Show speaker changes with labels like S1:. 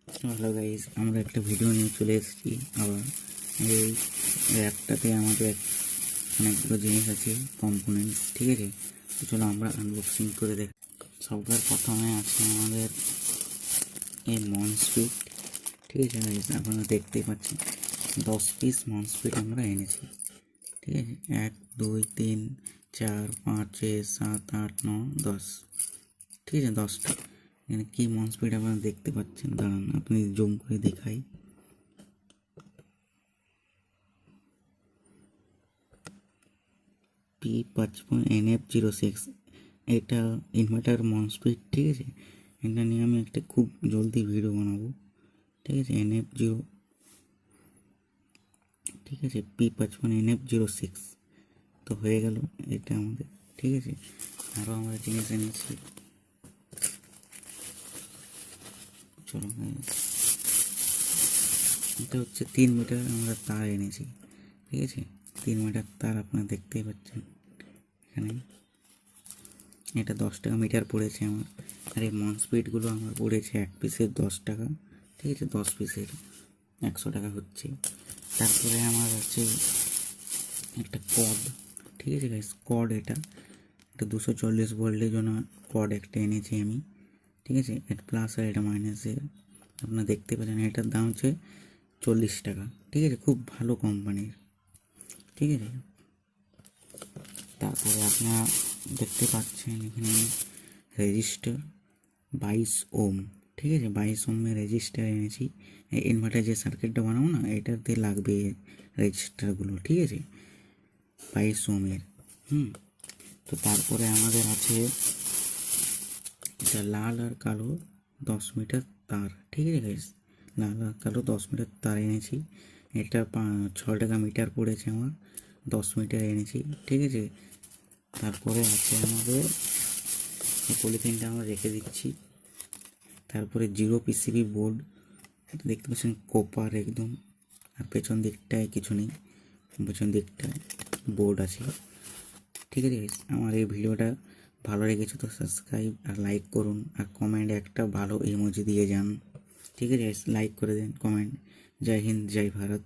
S1: Hello guys, আমরা একটা video নিয়ে চলে এসেছি আবার। এই র্যাপটাতে আমাদের অনেকগুলো জিনিস আছে, কম্পোনেন্ট, ঠিক আছে। তো চলো আমরা আনবক্সিং করে দেখ। সবার প্রথমে আছে আমাদের এই মনস্পিট, ঠিক আছে গাইজ, আপনারা দেখতেই পাচ্ছেন 10 পিস মনস্পিট আমরা এনেছি, ঠিক আছে। 1 2 3 4 5 6 7 8 9 10, ঠিক আছে, 10টা। এখানে কি মনস্পিট আপনারা দেখতে পাচ্ছেন, দাঁড়ান আপনি জুম করে দেখাই। P55NF06, এটা ইনভার্টার মনস্পিট, ঠিক আছে। এটা নিয়ে আমি একটা খুব জলদি ভিডিও বানাবো, ঠিক আছে। ঠিক আছে, P55NF06 তো হয়ে গেল এটা আমাদের, ঠিক আছে। আরও আমরা জিনিস এনেছি, চলো। এটা হচ্ছে 3 মিটার আমরা তার এনেছি, ঠিক আছে। 3 মিটার তার আপনারা দেখতেই পাচ্ছেন এখানে। এটা 10 টাকা মিটার পড়েছে আমার। আর এই মনস্পিটগুলো আমার পড়েছে 1 পিসের 10 টাকা, ঠিক আছে। 10 পিসের 100 টাকা হচ্ছে। তারপরে আমার আছে একটা কর্ড, ঠিক আছে গাইস, কর্ড। এটা 240 ভোল্টের জন্য কর্ড একটা এনেছি আমি, ঠিক আছে। এটা প্লাস আর এটা মাইনাসের, আপনারা দেখতে পাচ্ছেন। এটার দাম হচ্ছে 40 টাকা, ঠিক আছে। খুব ভালো কোম্পানির, ঠিক আছে। তারপরে আপনারা দেখতে পাচ্ছেন এখানে রেজিস্টার 22 ওম, ঠিক আছে। 22 ওমের রেজিস্টার এনেছি। ইনভার্টার যে সার্কিটটা বানাবো না, এটাতে লাগবে রেজিস্টারগুলো, ঠিক আছে, 22 ওমের। তো তারপরে আমাদের আছে এটা লাল আর কালো 10 মিটার তার, ঠিক আছে গাইস। লাল আর কালো 10 মিটার তার এনেছি। এটা 6 টাকা মিটার পড়েছে আমার, 10 মিটার এনেছি, ঠিক আছে। তারপরে আছে আমাদের এই পলিথিনটা আমরা রেখে দিচ্ছি। তারপরে 0 পিসিবি বোর্ড, এটা দেখতে পাচ্ছেন কপার একদম। আর পেছন দিকটায় কিছু নেই, পেছন দিকটায় বোর্ড আছে, ঠিক আছে। আমার এই ভিডিওটা ভালো লেগেছে তো সাবস্ক্রাইব আর লাইক করুন, আর কমেন্টে একটা ভালো ইমোজি দিয়ে যান, ঠিক আছে। লাইক করে দিন, কমেন্ট। জয় হিন্দ, জয় ভারত।